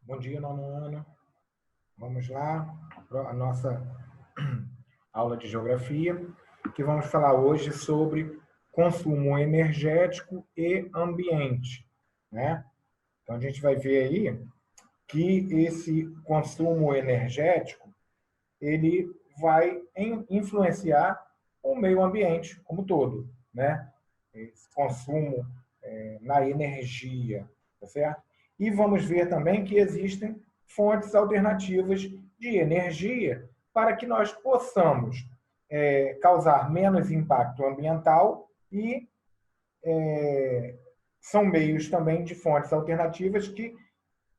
Bom dia, nono ano. Vamos lá, a nossa aula de geografia, que vamos falar hoje sobre consumo energético e ambiente, né? Então, a gente vai ver aí que esse consumo energético, ele vai influenciar o meio ambiente como um todo, né? Esse consumo na energia, tá certo? E vamos ver também que existem fontes alternativas de energia para que nós possamos causar menos impacto ambiental e são meios também de fontes alternativas que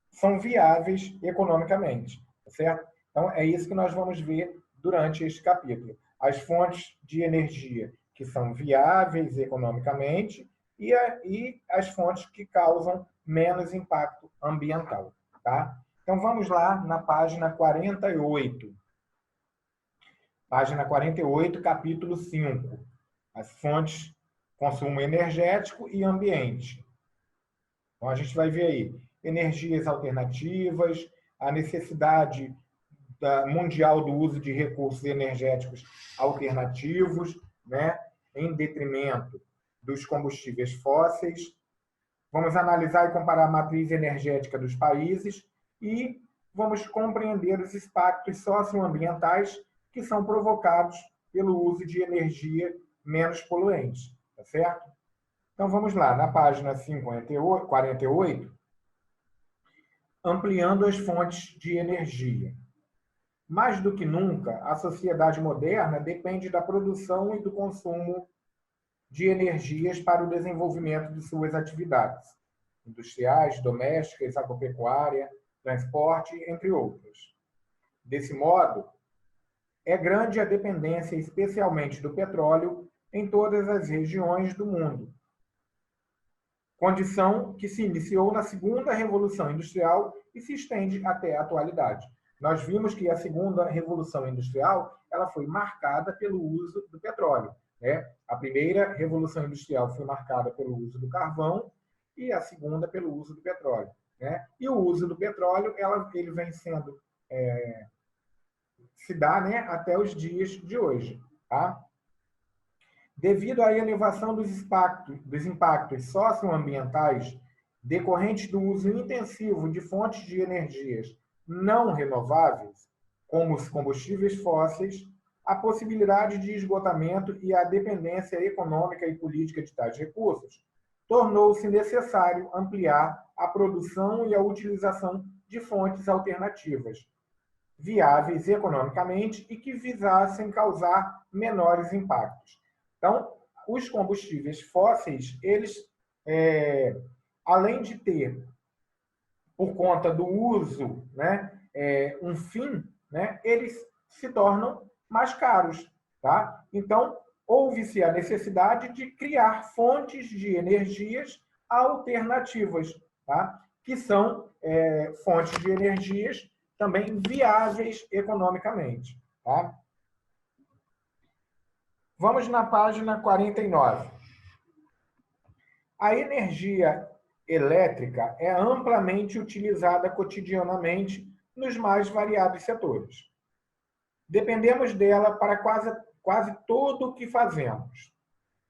são viáveis economicamente, tá certo? Então, é isso que nós vamos ver durante este capítulo. As fontes de energia que são viáveis economicamente e as fontes que causam menos impacto ambiental, tá? Então, vamos lá na página 48. Página 48, capítulo 5. As fontes, consumo energético e ambiente. Então, a gente vai ver aí energias alternativas, a necessidade mundial do uso de recursos energéticos alternativos, né, em detrimento dos combustíveis fósseis. Vamos analisar e comparar a matriz energética dos países e vamos compreender os impactos socioambientais que são provocados pelo uso de energia menos poluente, tá certo? Então vamos lá, na página 48, ampliando as fontes de energia. Mais do que nunca, a sociedade moderna depende da produção e do consumo de energias para o desenvolvimento de suas atividades industriais, domésticas, agropecuária, transporte, entre outras. Desse modo, é grande a dependência, especialmente do petróleo, em todas as regiões do mundo, condição que se iniciou na segunda Revolução Industrial e se estende até a atualidade. Nós vimos que a segunda Revolução Industrial ela foi marcada pelo uso do petróleo, né? A primeira Revolução Industrial foi marcada pelo uso do carvão e a segunda pelo uso do petróleo, né? E o uso do petróleo ele vem sendo se dá, né, até os dias de hoje, tá? Devido à elevação dos impactos socioambientais decorrentes do uso intensivo de fontes de energias não renováveis, como os combustíveis fósseis, a possibilidade de esgotamento e a dependência econômica e política de tais recursos, tornou-se necessário ampliar a produção e a utilização de fontes alternativas, viáveis economicamente e que visassem causar menores impactos. Então, os combustíveis fósseis, eles, além de ter, por conta do uso, né, um fim, né, eles se tornam mais caros. Tá? Então, houve-se a necessidade de criar fontes de energias alternativas, tá? Que são fontes de energias também viáveis economicamente. Tá? Vamos na página 49. A energia elétrica é amplamente utilizada cotidianamente nos mais variados setores. Dependemos dela para quase todo o que fazemos.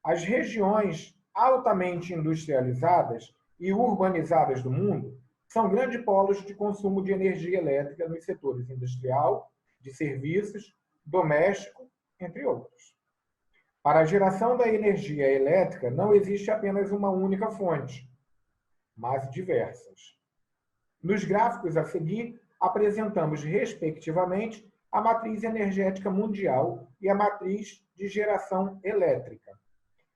As regiões altamente industrializadas e urbanizadas do mundo são grandes polos de consumo de energia elétrica nos setores industrial, de serviços, doméstico, entre outros. Para a geração da energia elétrica, não existe apenas uma única fonte, mas diversas. Nos gráficos a seguir, apresentamos, respectivamente, a matriz energética mundial e a matriz de geração elétrica.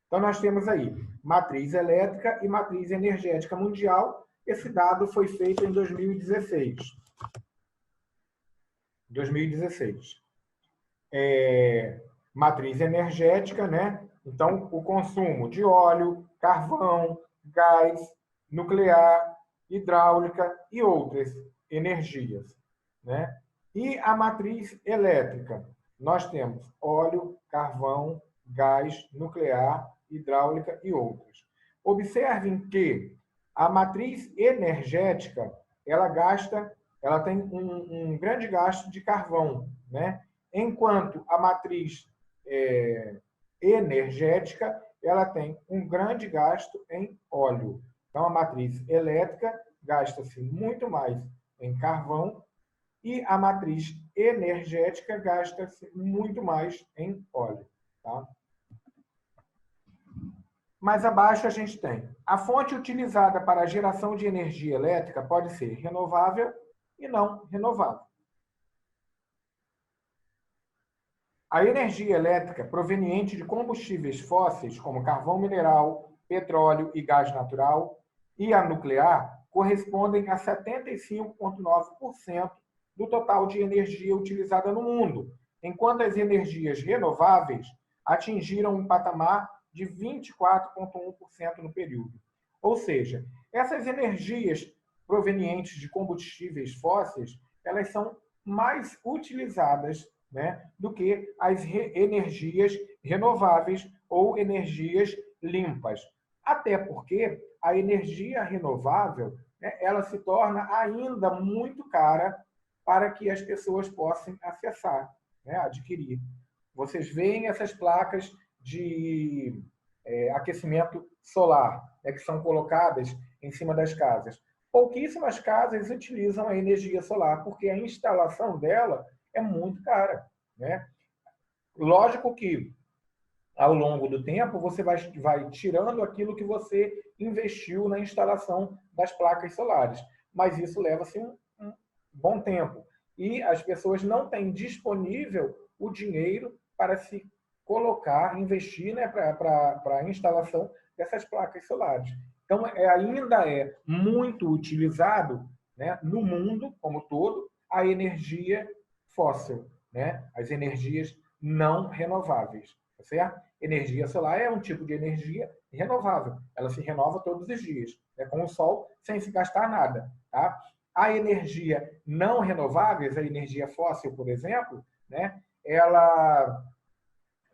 Então, nós temos aí matriz elétrica e matriz energética mundial. Esse dado foi feito em 2016. 2016. Matriz energética, né? Então, o consumo de óleo, carvão, gás, nuclear, hidráulica e outras energias, né? E a matriz elétrica, nós temos óleo, carvão, gás, nuclear, hidráulica e outras. Observem que a matriz energética ela tem um grande gasto de carvão, né? Enquanto a matriz energética, ela tem um grande gasto em óleo. Então, a matriz elétrica gasta-se muito mais em carvão e a matriz energética gasta-se muito mais em óleo. Tá? Mais abaixo a gente tem a fonte utilizada para a geração de energia elétrica pode ser renovável e não renovável. A energia elétrica proveniente de combustíveis fósseis, como carvão mineral, petróleo e gás natural, e a nuclear, correspondem a 75,9% do total de energia utilizada no mundo, enquanto as energias renováveis atingiram um patamar de 24,1% no período. Ou seja, essas energias provenientes de combustíveis fósseis, elas são mais utilizadas, né, do que as energias renováveis ou energias limpas. Até porque a energia renovável, né, ela se torna ainda muito cara para que as pessoas possam acessar, né, adquirir. Vocês veem essas placas de aquecimento solar, né, que são colocadas em cima das casas. Pouquíssimas casas utilizam a energia solar, porque a instalação dela é muito cara, né? Lógico que, ao longo do tempo, você vai tirando aquilo que você investiu na instalação das placas solares, mas isso leva-se um bom tempo. E as pessoas não têm disponível o dinheiro para se colocar, investir, né, para a instalação dessas placas solares. Então, ainda é muito utilizado, né, no mundo como todo, a energia fóssil, né, as energias não renováveis, tá certo? Energia solar é um tipo de energia renovável, ela se renova todos os dias, né, com o sol, sem se gastar nada. Tá? A energia não renovável, a energia fóssil, por exemplo, né, ela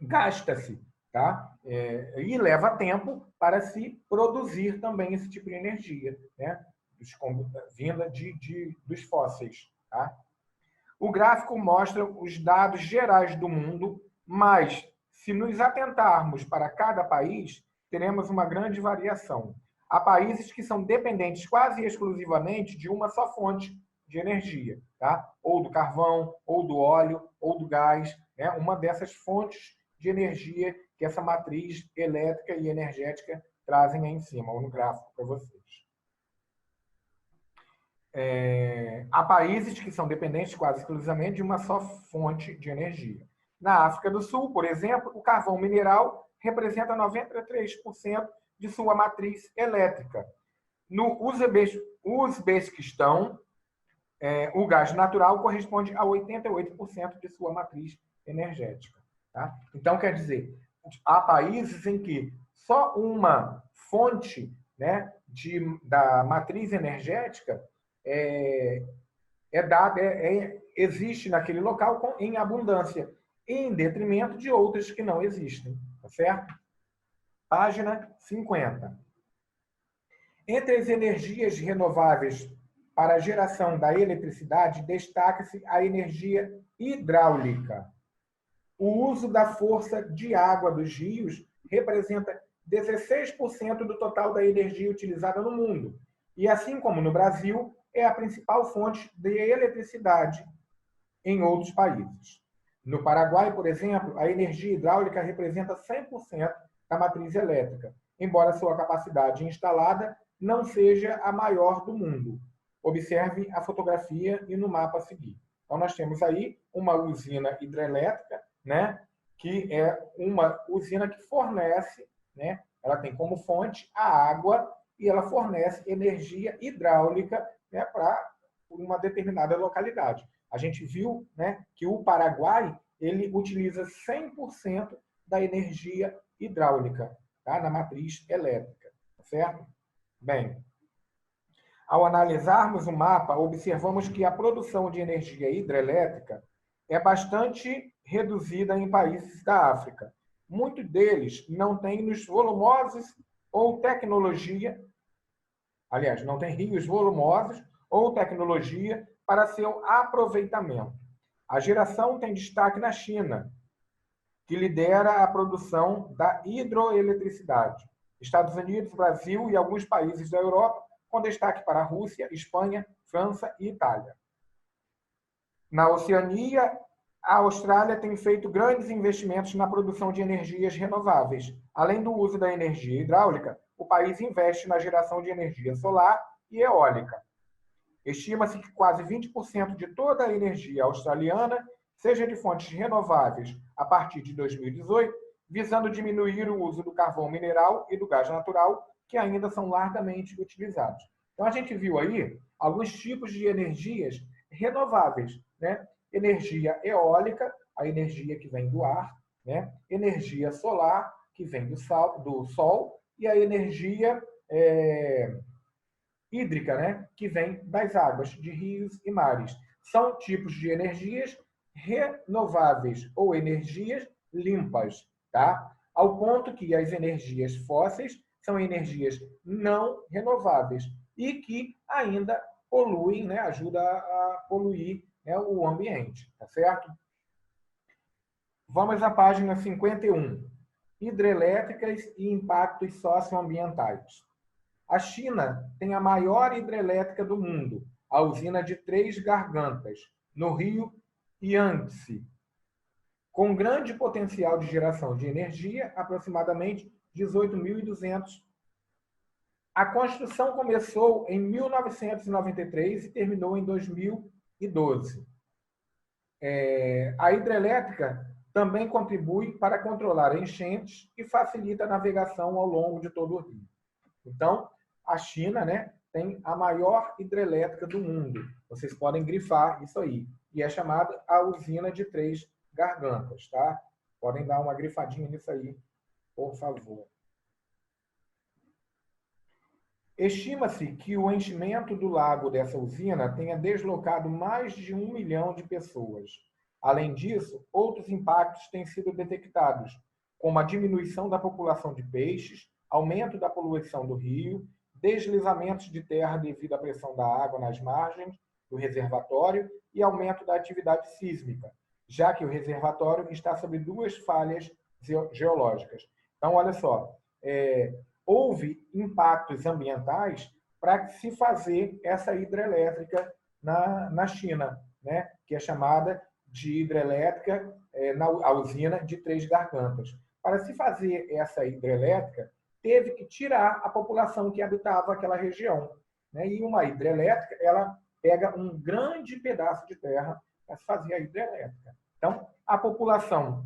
gasta-se, tá? E leva tempo para se produzir também esse tipo de energia, né? Vinda dos fósseis. Tá? O gráfico mostra os dados gerais do mundo, mas se nos atentarmos para cada país, teremos uma grande variação. Há países que são dependentes quase exclusivamente de uma só fonte de energia, tá? Ou do carvão, ou do óleo, ou do gás, né? Uma dessas fontes de energia que essa matriz elétrica e energética trazem aí em cima, ou no gráfico para vocês. Há países que são dependentes quase exclusivamente de uma só fonte de energia. Na África do Sul, por exemplo, o carvão mineral representa 93% de sua matriz elétrica. No Uzbequistão, o gás natural corresponde a 88% de sua matriz energética. Tá? Então, quer dizer, há países em que só uma fonte, né, da matriz energética existe naquele local em abundância, em detrimento de outras que não existem. Tá certo? Página 50. Entre as energias renováveis para a geração da eletricidade, destaca-se a energia hidráulica. O uso da força de água dos rios representa 16% do total da energia utilizada no mundo. E, assim como no Brasil, é a principal fonte de eletricidade em outros países. No Paraguai, por exemplo, a energia hidráulica representa 100% da matriz elétrica, embora sua capacidade instalada não seja a maior do mundo. Observe a fotografia e no mapa a seguir. Então, nós temos aí uma usina hidrelétrica, né, que é uma usina que fornece, né, ela tem como fonte a água e ela fornece energia hidráulica, né, para uma determinada localidade. A gente viu, né, que o Paraguai ele utiliza 100% da energia hidráulica, tá, na matriz elétrica, certo? Bem, ao analisarmos o mapa, observamos que a produção de energia hidrelétrica é bastante reduzida em países da África. Muitos deles não têm rios volumosos ou tecnologia, aliás, não têm rios volumosos ou tecnologia para seu aproveitamento. A geração tem destaque na China, que lidera a produção da hidroeletricidade. Estados Unidos, Brasil e alguns países da Europa, com destaque para a Rússia, Espanha, França e Itália. Na Oceania, a Austrália tem feito grandes investimentos na produção de energias renováveis. Além do uso da energia hidráulica, o país investe na geração de energia solar e eólica. Estima-se que quase 20% de toda a energia australiana seja de fontes renováveis a partir de 2018, visando diminuir o uso do carvão mineral e do gás natural, que ainda são largamente utilizados. Então, a gente viu aí alguns tipos de energias renováveis, né? Energia eólica, a energia que vem do ar, né? Energia solar, que vem do sol, e a energia hídrica, né? Que vem das águas, de rios e mares. São tipos de energias renováveis ou energias limpas, tá? Ao ponto que as energias fósseis são energias não renováveis e que ainda poluem, né? Ajuda a poluir, né, o ambiente, tá certo? Vamos à página 51. Hidrelétricas e impactos socioambientais. A China tem a maior hidrelétrica do mundo, a usina de Três Gargantas, no rio Yangtze, com grande potencial de geração de energia, aproximadamente 18.200. A construção começou em 1993 e terminou em 2012. A hidrelétrica também contribui para controlar enchentes e facilita a navegação ao longo de todo o rio. Então, a China, né, tem a maior hidrelétrica do mundo. Vocês podem grifar isso aí. E é chamada a usina de Três Gargantas, tá? Podem dar uma grifadinha nisso aí, por favor. Estima-se que o enchimento do lago dessa usina tenha deslocado mais de 1 milhão de pessoas. Além disso, outros impactos têm sido detectados, como a diminuição da população de peixes, aumento da poluição do rio, deslizamentos de terra devido à pressão da água nas margens do reservatório e aumento da atividade sísmica, já que o reservatório está sob duas falhas geológicas. Então, olha só, houve impactos ambientais para se fazer essa hidrelétrica na China, né? Que é chamada de hidrelétrica a usina de Três Gargantas. Para se fazer essa hidrelétrica, teve que tirar a população que habitava aquela região, né? E uma hidrelétrica, ela pega um grande pedaço de terra para se fazer a hidrelétrica. Então, a população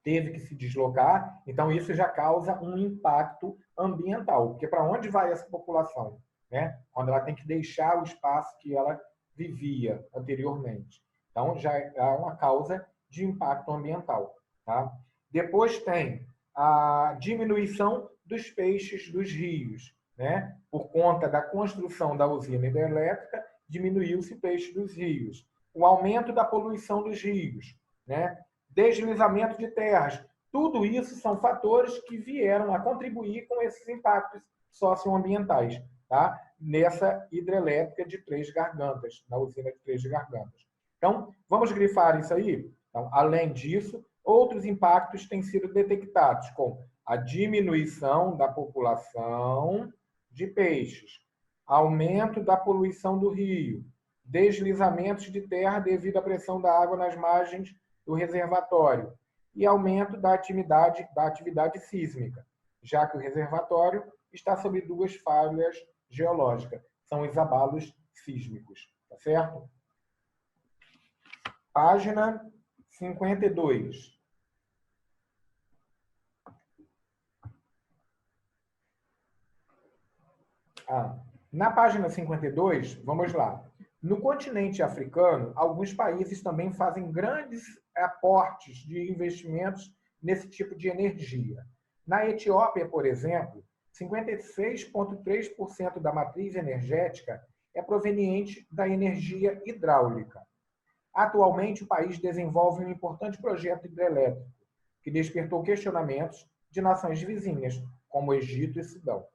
teve que se deslocar, então isso já causa um impacto ambiental, porque para onde vai essa população, né? Quando ela tem que deixar o espaço que ela vivia anteriormente. Então, já é uma causa de impacto ambiental, tá? Depois tem a diminuição dos peixes dos rios, né? Por conta da construção da usina hidrelétrica, diminuiu-se peixe dos rios. O aumento da poluição dos rios, né? Deslizamento de terras. Tudo isso são fatores que vieram a contribuir com esses impactos socioambientais, tá? Nessa hidrelétrica de Três Gargantas, na usina de Três Gargantas. Então, vamos grifar isso aí? Então, além disso, outros impactos têm sido detectados, como a diminuição da população de peixes, aumento da poluição do rio, deslizamentos de terra devido à pressão da água nas margens do reservatório e aumento da atividade sísmica, já que o reservatório está sob duas falhas geológicas, são os abalos sísmicos, tá certo? Página 52. Na página 52, vamos lá. No continente africano, alguns países também fazem grandes aportes de investimentos nesse tipo de energia. Na Etiópia, por exemplo, 56,3% da matriz energética é proveniente da energia hidráulica. Atualmente, o país desenvolve um importante projeto hidrelétrico que despertou questionamentos de nações vizinhas, como o Egito e Sudão.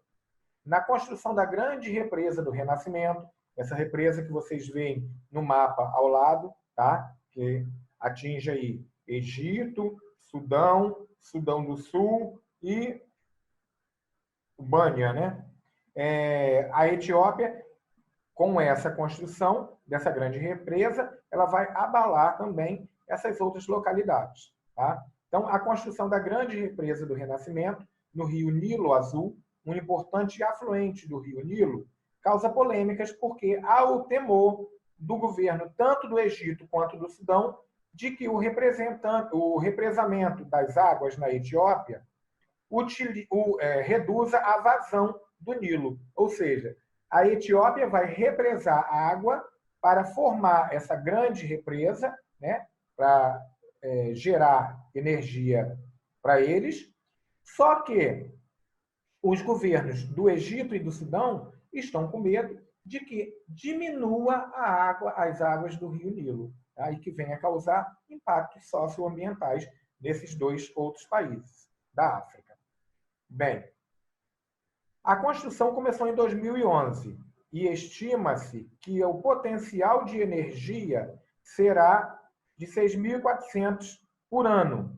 Na construção da grande represa do Renascimento, essa represa que vocês veem no mapa ao lado, tá? Que atinge aí Egito, Sudão, Sudão do Sul e Bânia, né? A Etiópia, com essa construção dessa grande represa, ela vai abalar também essas outras localidades, tá? Então, a construção da grande represa do Renascimento, no rio Nilo Azul, um importante afluente do rio Nilo, causa polêmicas porque há o temor do governo, tanto do Egito quanto do Sudão, de que o represamento das águas na Etiópia reduza a vazão do Nilo. Ou seja, a Etiópia vai represar água para formar essa grande represa, né, para gerar energia para eles. Só que os governos do Egito e do Sudão estão com medo de que diminua as águas do rio Nilo, tá? E que venha a causar impactos socioambientais nesses dois outros países da África. Bem, a construção começou em 2011 e estima-se que o potencial de energia será de 6.400 por ano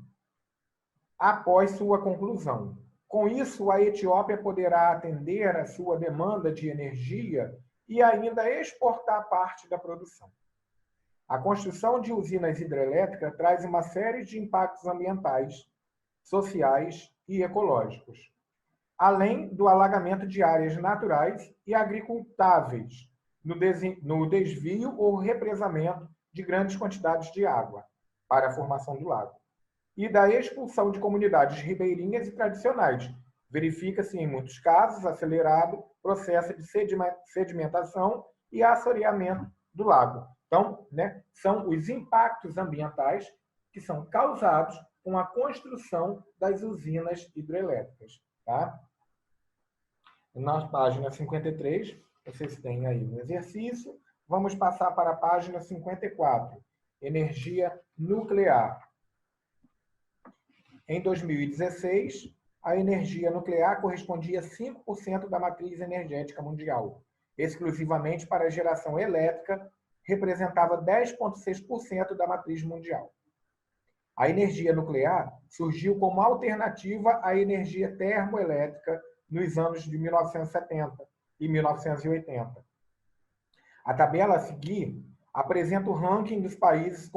após sua conclusão. Com isso, a Etiópia poderá atender a sua demanda de energia e ainda exportar parte da produção. A construção de usinas hidrelétricas traz uma série de impactos ambientais, sociais e ecológicos, além do alagamento de áreas naturais e agricultáveis, no desvio ou represamento de grandes quantidades de água para a formação do lago, e da expulsão de comunidades ribeirinhas e tradicionais. Verifica-se, em muitos casos, acelerado processo de sedimentação e assoreamento do lago. Então, né, são os impactos ambientais que são causados com a construção das usinas hidrelétricas. Tá? Na página 53, vocês têm aí um exercício. Vamos passar para a página 54, energia nuclear. Em 2016, a energia nuclear correspondia a 5% da matriz energética mundial. Exclusivamente para a geração elétrica, representava 10,6% da matriz mundial. A energia nuclear surgiu como alternativa à energia termoelétrica nos anos de 1970 e 1980. A tabela a seguir apresenta o ranking dos países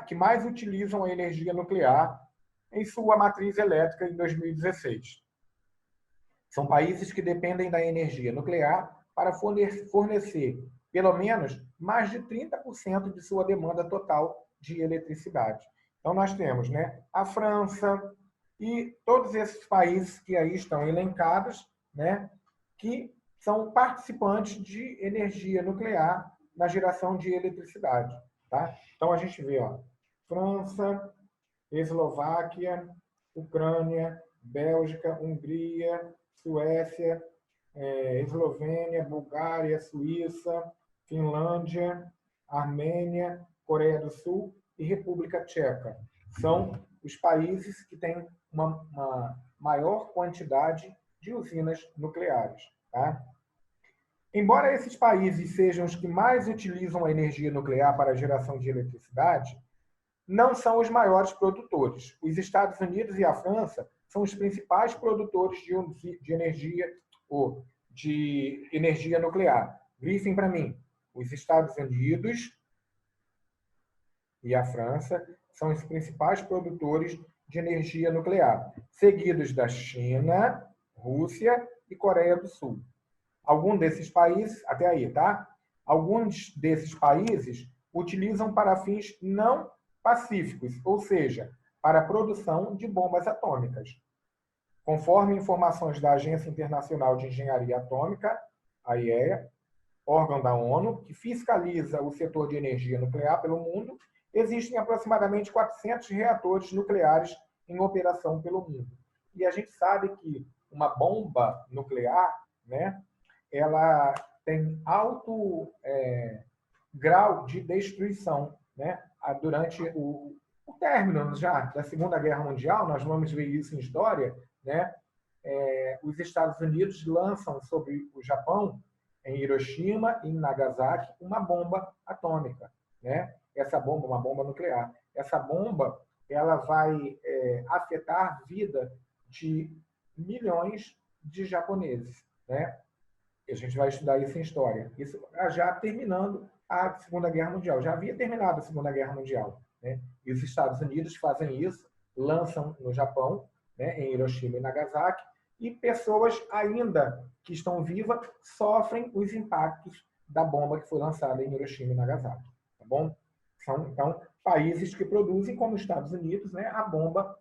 que mais utilizam a energia nuclear em sua matriz elétrica em 2016. São países que dependem da energia nuclear para fornecer, pelo menos, mais de 30% de sua demanda total de eletricidade. Então, nós temos, né, a França e todos esses países que aí estão elencados, né, que são participantes de energia nuclear na geração de eletricidade. Tá? Então, a gente vê, ó, França, Eslováquia, Ucrânia, Bélgica, Hungria, Suécia, Eslovênia, Bulgária, Suíça, Finlândia, Armênia, Coreia do Sul e República Tcheca. São os países que têm uma maior quantidade de usinas nucleares. Tá? Embora esses países sejam os que mais utilizam a energia nuclear para a geração de eletricidade, não são os maiores produtores. Os Estados Unidos e a França são os principais produtores de energia nuclear. Grifem para mim. Os Estados Unidos e a França são os principais produtores de energia nuclear, seguidos da China, Rússia e Coreia do Sul. Alguns desses países, até aí, tá? Alguns desses países utilizam para fins não pacíficos, ou seja, para a produção de bombas atômicas. Conforme informações da Agência Internacional de Engenharia Atômica, a IAEA, órgão da ONU, que fiscaliza o setor de energia nuclear pelo mundo, existem aproximadamente 400 reatores nucleares em operação pelo mundo. E a gente sabe que uma bomba nuclear, né, ela tem alto grau de destruição, né? Durante o término já da Segunda Guerra Mundial, nós vamos ver isso em história, né? Os Estados Unidos lançam sobre o Japão em Hiroshima e em Nagasaki uma bomba atômica, né? Essa bomba, uma bomba nuclear. Essa bomba, ela vai afetar a vida de milhões de japoneses, né? E a gente vai estudar isso em história. Isso já terminando a Segunda Guerra Mundial. Já havia terminado a Segunda Guerra Mundial, né? E os Estados Unidos fazem isso, lançam no Japão, né, em Hiroshima e Nagasaki, e pessoas ainda que estão vivas sofrem os impactos da bomba que foi lançada em Hiroshima e Nagasaki. Tá bom? São, então, países que produzem, como os Estados Unidos, né, a bomba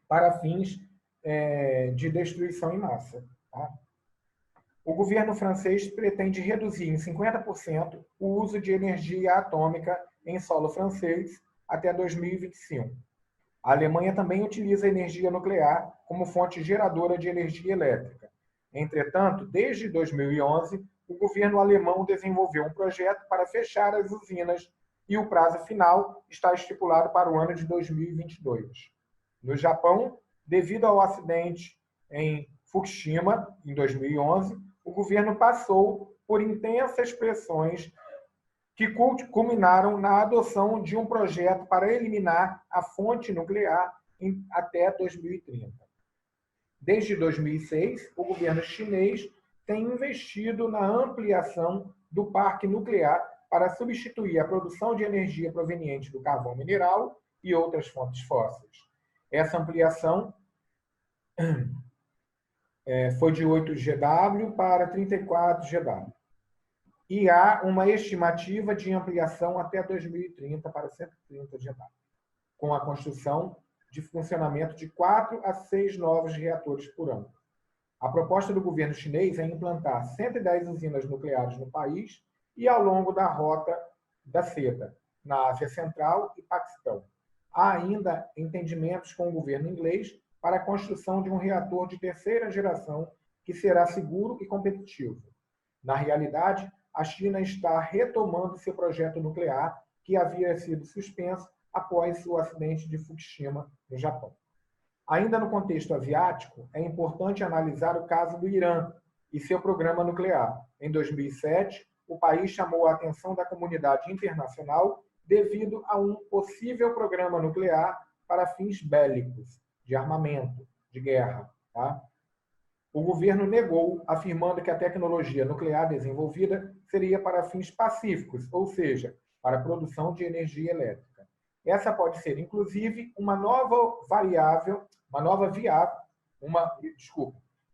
para fins de destruição em massa. Tá? O governo francês pretende reduzir em 50% o uso de energia atômica em solo francês até 2025. A Alemanha também utiliza a energia nuclear como fonte geradora de energia elétrica. Entretanto, desde 2011, o governo alemão desenvolveu um projeto para fechar as usinas e o prazo final está estipulado para o ano de 2022. No Japão, devido ao acidente em Fukushima, em 2011, o governo passou por intensas pressões que culminaram na adoção de um projeto para eliminar a fonte nuclear até 2030. Desde 2006, o governo chinês tem investido na ampliação do parque nuclear para substituir a produção de energia proveniente do carvão mineral e outras fontes fósseis. Essa ampliação foi de 8 GW para 34 GW. E há uma estimativa de ampliação até 2030 para 130 GW, com a construção de funcionamento de 4 a 6 novos reatores por ano. A proposta do governo chinês é implantar 110 usinas nucleares no país e ao longo da rota da seda, na Ásia Central e Paquistão. Há ainda entendimentos com o governo inglês para a construção de um reator de terceira geração que será seguro e competitivo. Na realidade, a China está retomando seu projeto nuclear, que havia sido suspenso após o acidente de Fukushima, no Japão. Ainda no contexto asiático, é importante analisar o caso do Irã e seu programa nuclear. Em 2007, o país chamou a atenção da comunidade internacional devido a um possível programa nuclear para fins bélicos, de armamento, de guerra. Tá? O governo negou, afirmando que a tecnologia nuclear desenvolvida seria para fins pacíficos, ou seja, para a produção de energia elétrica. Essa pode ser, inclusive,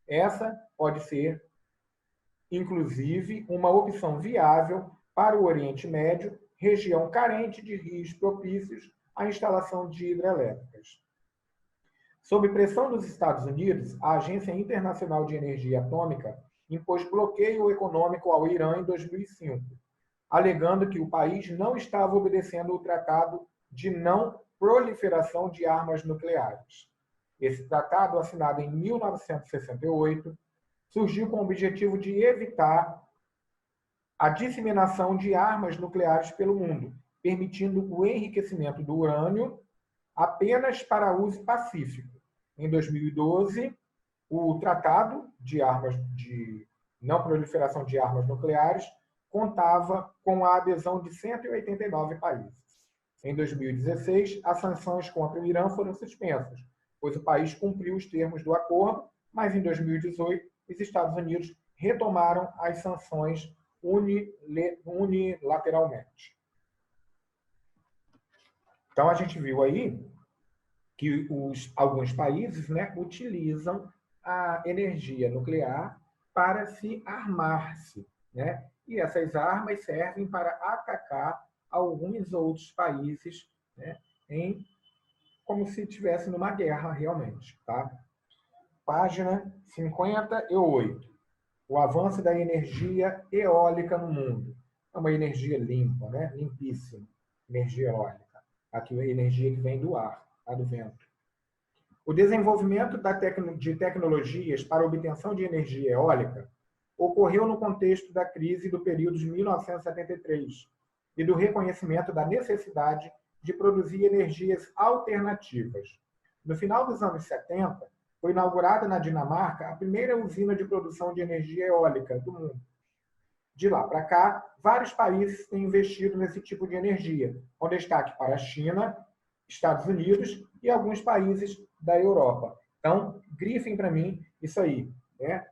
essa pode ser, inclusive, uma opção viável para o Oriente Médio, região carente de rios propícios à instalação de hidrelétricas. Sob pressão dos Estados Unidos, a Agência Internacional de Energia Atômica impôs bloqueio econômico ao Irã em 2005, alegando que o país não estava obedecendo o Tratado de Não Proliferação de Armas Nucleares. Esse tratado, assinado em 1968, surgiu com o objetivo de evitar a disseminação de armas nucleares pelo mundo, permitindo o enriquecimento do urânio apenas para uso pacífico. Em 2012, o Tratado de Não Proliferação de Armas Nucleares contava com a adesão de 189 países. Em 2016, as sanções contra o Irã foram suspensas, pois o país cumpriu os termos do acordo, mas em 2018, os Estados Unidos retomaram as sanções unilateralmente. Então, a gente viu aí que alguns países, né, utilizam a energia nuclear para se armar-se, né? E essas armas servem para atacar alguns outros países, né, como se estivesse numa guerra realmente. Tá? Página 58. O avanço da energia eólica no mundo. É uma energia limpa, né? Limpíssima. Energia eólica. Aqui é a energia que vem do ar, tá? Do vento. O desenvolvimento de tecnologias para a obtenção de energia eólica ocorreu no contexto da crise do período de 1973 e do reconhecimento da necessidade de produzir energias alternativas. No final dos anos 70, foi inaugurada na Dinamarca a primeira usina de produção de energia eólica do mundo. De lá para cá, vários países têm investido nesse tipo de energia, com destaque para a China, Estados Unidos e alguns países da Europa. Então, grifem para mim isso aí, né?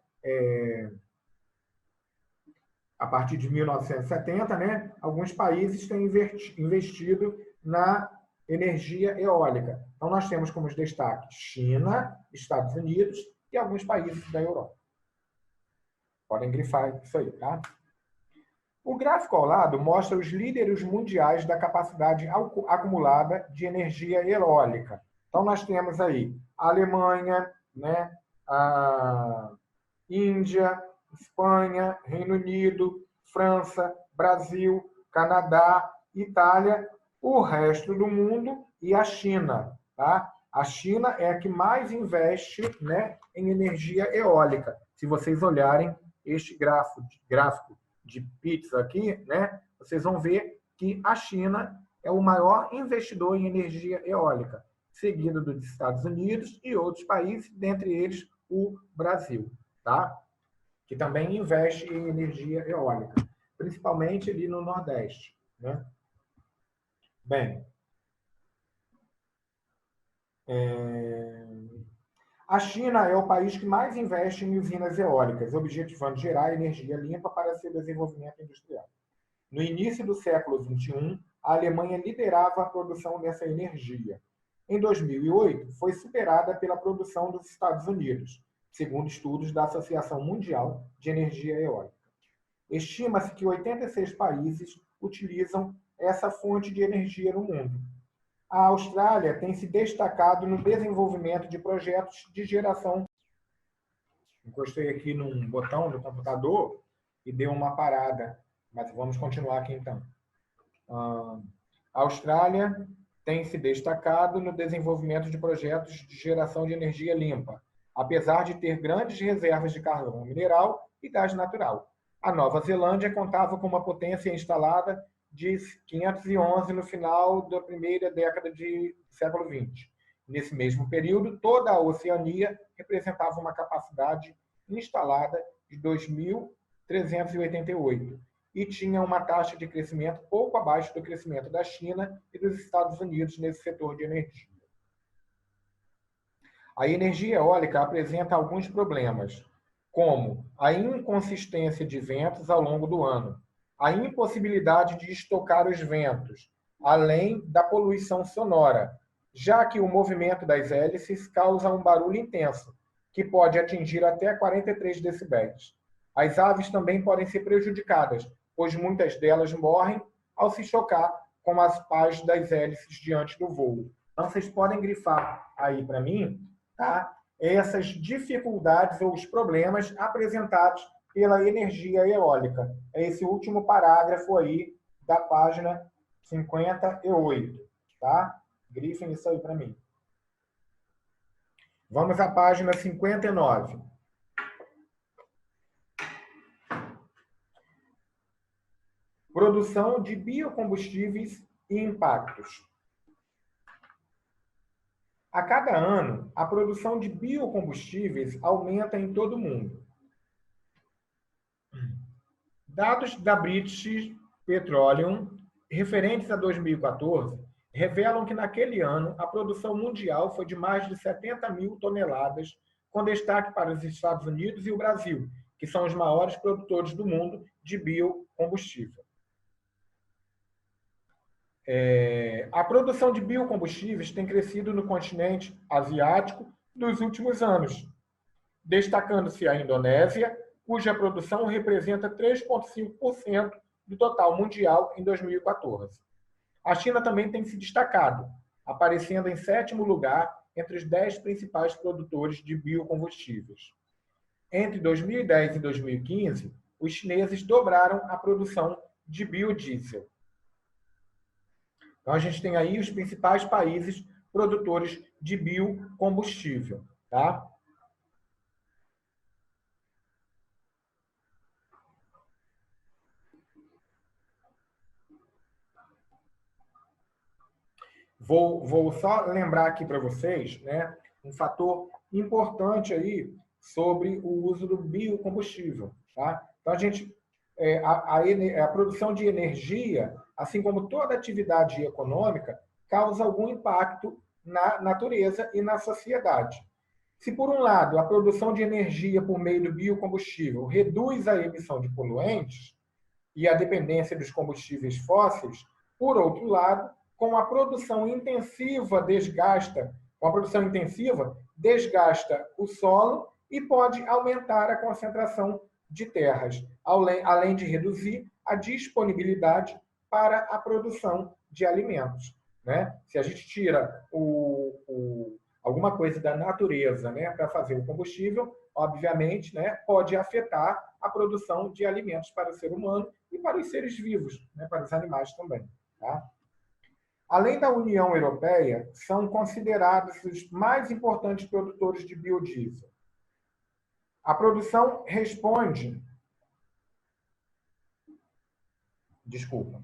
A partir de 1970, né, alguns países têm investido na energia eólica. Então, nós temos como destaque China, Estados Unidos e alguns países da Europa. Podem grifar isso aí, tá? O gráfico ao lado mostra os líderes mundiais da capacidade acumulada de energia eólica. Então, nós temos aí a Alemanha, né, a Índia, Espanha, Reino Unido, França, Brasil, Canadá, Itália, o resto do mundo e a China. Tá? A China é a que mais investe, né, em energia eólica. Se vocês olharem este gráfico de pizza aqui, né, vocês vão ver que a China é o maior investidor em energia eólica, seguido dos Estados Unidos e outros países, dentre eles o Brasil, tá? Que também investe em energia eólica, principalmente ali no Nordeste, né? Bem, a China é o país que mais investe em usinas eólicas, objetivando gerar energia limpa para seu desenvolvimento industrial. No início do século XXI, a Alemanha liderava a produção dessa energia. Em 2008, foi superada pela produção dos Estados Unidos, segundo estudos da Associação Mundial de Energia Eólica. Estima-se que 86 países utilizam essa fonte de energia no mundo. A Austrália tem se destacado no desenvolvimento de projetos de geração. Encostei aqui num botão do computador e deu uma parada, mas vamos continuar aqui então. A Austrália tem se destacado no desenvolvimento de projetos de geração de energia limpa, apesar de ter grandes reservas de carvão mineral e gás natural. A Nova Zelândia contava com uma potência instalada de 511 no final da primeira década do século XX. Nesse mesmo período, toda a Oceania representava uma capacidade instalada de 2.388 e tinha uma taxa de crescimento pouco abaixo do crescimento da China e dos Estados Unidos nesse setor de energia. A energia eólica apresenta alguns problemas, como a inconsistência de ventos ao longo do ano, a impossibilidade de estocar os ventos, além da poluição sonora, já que o movimento das hélices causa um barulho intenso, que pode atingir até 43 decibéis. As aves também podem ser prejudicadas, pois muitas delas morrem ao se chocar com as pás das hélices diante do voo. Então, vocês podem grifar aí para mim, tá? Essas dificuldades ou os problemas apresentados pela energia eólica. É esse último parágrafo aí da página 58, tá? Grifem isso aí para mim. Vamos à página 59. Produção de biocombustíveis e impactos. A cada ano, a produção de biocombustíveis aumenta em todo o mundo. Dados da British Petroleum, referentes a 2014, revelam que naquele ano a produção mundial foi de mais de 70 mil toneladas, com destaque para os Estados Unidos e o Brasil, que são os maiores produtores do mundo de biocombustível. A produção de biocombustíveis tem crescido no continente asiático nos últimos anos, destacando-se a Indonésia, cuja produção representa 3,5% do total mundial em 2014. A China também tem se destacado, aparecendo em 7º lugar entre os 10 principais produtores de biocombustíveis. Entre 2010 e 2015, os chineses dobraram a produção de biodiesel. Então, a gente tem aí os principais países produtores de biocombustível, tá? Vou só lembrar aqui para vocês, né, um fator importante aí sobre o uso do biocombustível, tá? Então, a gente a produção de energia, assim como toda atividade econômica, causa algum impacto na natureza e na sociedade. Se, por um lado, a produção de energia por meio do biocombustível reduz a emissão de poluentes e a dependência dos combustíveis fósseis, por outro lado, com a produção intensiva desgasta o solo e pode aumentar a concentração de terras, além de reduzir a disponibilidade para a produção de alimentos. Né? Se a gente tira alguma coisa da natureza, né, para fazer o combustível, obviamente, né, pode afetar a produção de alimentos para o ser humano e para os seres vivos, né, para os animais também. Tá? Além da União Europeia, são considerados os mais importantes produtores de biodiesel. A produção responde... Desculpa,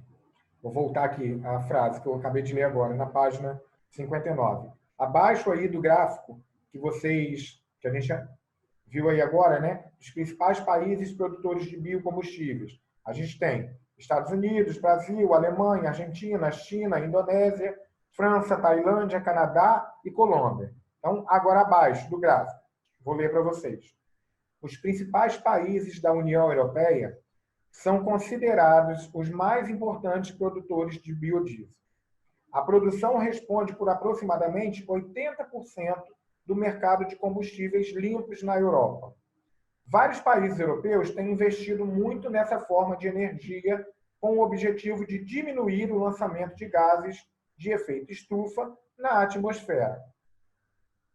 vou voltar aqui à frase que eu acabei de ler agora, na página 59. Abaixo aí do gráfico que a gente viu aí agora, né? Os principais países produtores de biocombustíveis. A gente tem Estados Unidos, Brasil, Alemanha, Argentina, China, Indonésia, França, Tailândia, Canadá e Colômbia. Então, agora abaixo do gráfico, vou ler para vocês. Os principais países da União Europeia são considerados os mais importantes produtores de biodiesel. A produção responde por aproximadamente 80% do mercado de combustíveis limpos na Europa. Vários países europeus têm investido muito nessa forma de energia com o objetivo de diminuir o lançamento de gases de efeito estufa na atmosfera.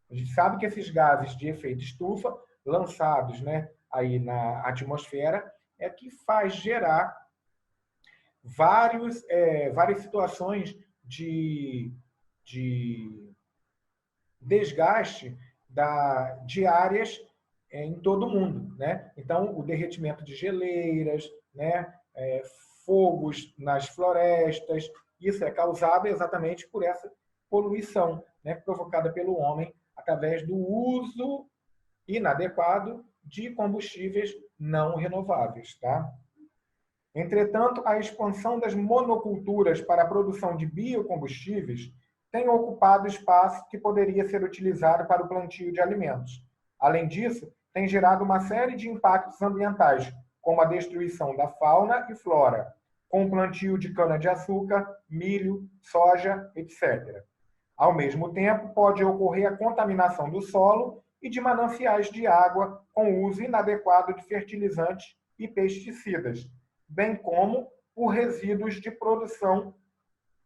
A gente sabe que esses gases de efeito estufa lançados, né, aí na atmosfera é que faz gerar várias situações de desgaste de áreas em todo o mundo, né? Então, o derretimento de geleiras, né? Fogos nas florestas, isso é causado exatamente por essa poluição, né? Provocada pelo homem através do uso inadequado de combustíveis não renováveis, tá? Entretanto, a expansão das monoculturas para a produção de biocombustíveis tem ocupado espaço que poderia ser utilizado para o plantio de alimentos. Além disso, tem gerado uma série de impactos ambientais, como a destruição da fauna e flora, com o plantio de cana-de-açúcar, milho, soja, etc. Ao mesmo tempo, pode ocorrer a contaminação do solo e de mananciais de água com o uso inadequado de fertilizantes e pesticidas, bem como por resíduos de produção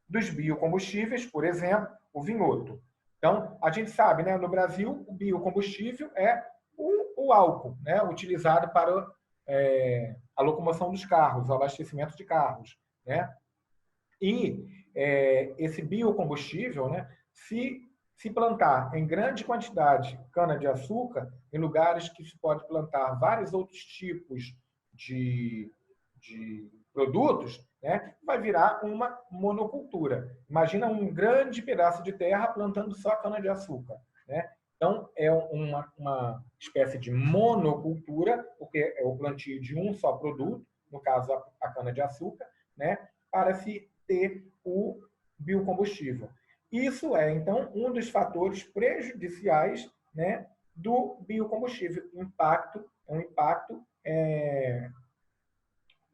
dos biocombustíveis, por exemplo, o vinhoto. Então, a gente sabe, né, no Brasil, o biocombustível é o álcool, né, utilizado para a locomoção dos carros, o abastecimento de carros. Né? E esse biocombustível, né, se plantar em grande quantidade cana-de-açúcar, em lugares que se pode plantar vários outros tipos de produtos, né, vai virar uma monocultura. Imagina um grande pedaço de terra plantando só cana-de-açúcar. Né? Então, é uma espécie de monocultura, porque é o plantio de um só produto, no caso a cana-de-açúcar, né, para se ter o biocombustível. Isso é, então, um dos fatores prejudiciais, né, do biocombustível. Um impacto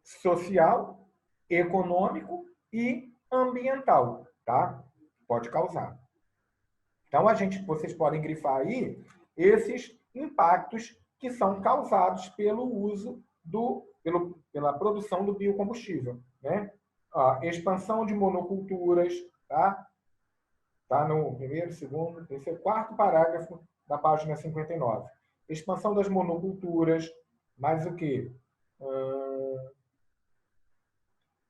social, econômico e ambiental, tá? Pode causar. Então, vocês podem grifar aí esses impactos que são causados pelo uso pela produção do biocombustível, né? Expansão de monoculturas, tá? Tá no primeiro, segundo, terceiro, quarto parágrafo da página 59. Expansão das monoculturas, mais o quê?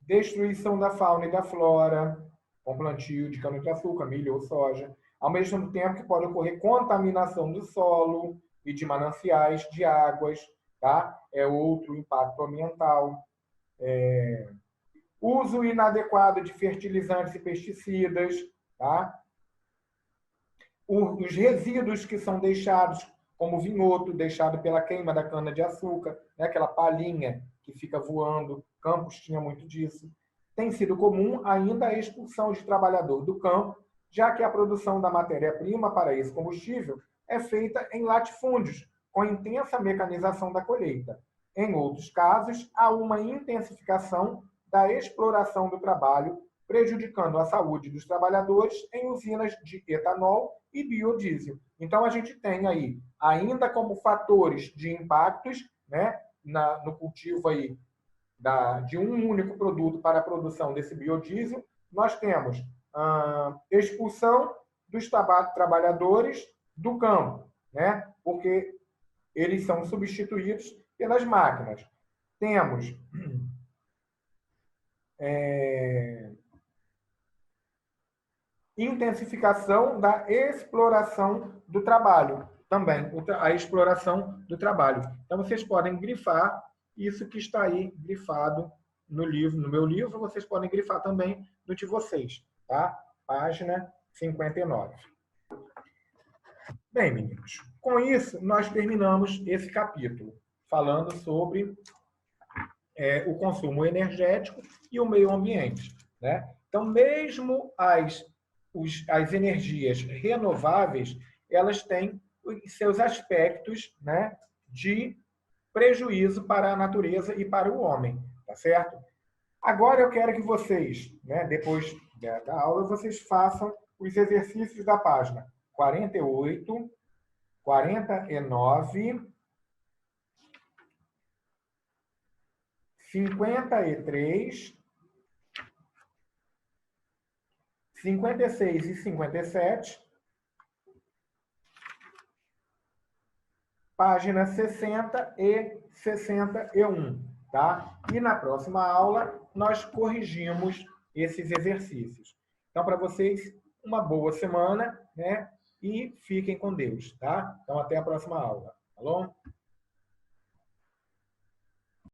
Destruição da fauna e da flora, com plantio de cana-de-açúcar, milho ou soja, ao mesmo tempo que pode ocorrer contaminação do solo e de mananciais de águas, tá? É outro impacto ambiental. Uso inadequado de fertilizantes e pesticidas, tá? Os resíduos que são deixados como vinhoto deixado pela queima da cana-de-açúcar, né? Aquela palhinha que fica voando. Campos tinha muito disso. Tem sido comum ainda a expulsão de trabalhador do campo, já que a produção da matéria-prima para esse combustível é feita em latifúndios, com intensa mecanização da colheita. Em outros casos, há uma intensificação da exploração do trabalho, prejudicando a saúde dos trabalhadores em usinas de etanol e biodiesel. Então, a gente tem aí, ainda como fatores de impactos, né, no cultivo aí de um único produto para a produção desse biodiesel, nós temos expulsão dos trabalhadores do campo, né, porque eles são substituídos pelas máquinas. Temos intensificação da exploração do trabalho, também, a exploração do trabalho. Então, vocês podem grifar isso que está aí grifado no livro, no meu livro, vocês podem grifar também no de vocês, tá? Página 59. Bem, meninos, com isso, nós terminamos esse capítulo, falando sobre o consumo energético e o meio ambiente, né? Então, mesmo as energias renováveis, elas têm os seus aspectos, né, de prejuízo para a natureza e para o homem, tá certo? Agora eu quero que vocês, né, depois da aula, vocês façam os exercícios da página 48, 49, 53, 56 e 57, página 60 e 61, tá? E na próxima aula nós corrigimos esses exercícios. Então, para vocês, uma boa semana, né? E fiquem com Deus, tá? Então, até a próxima aula, tá bom?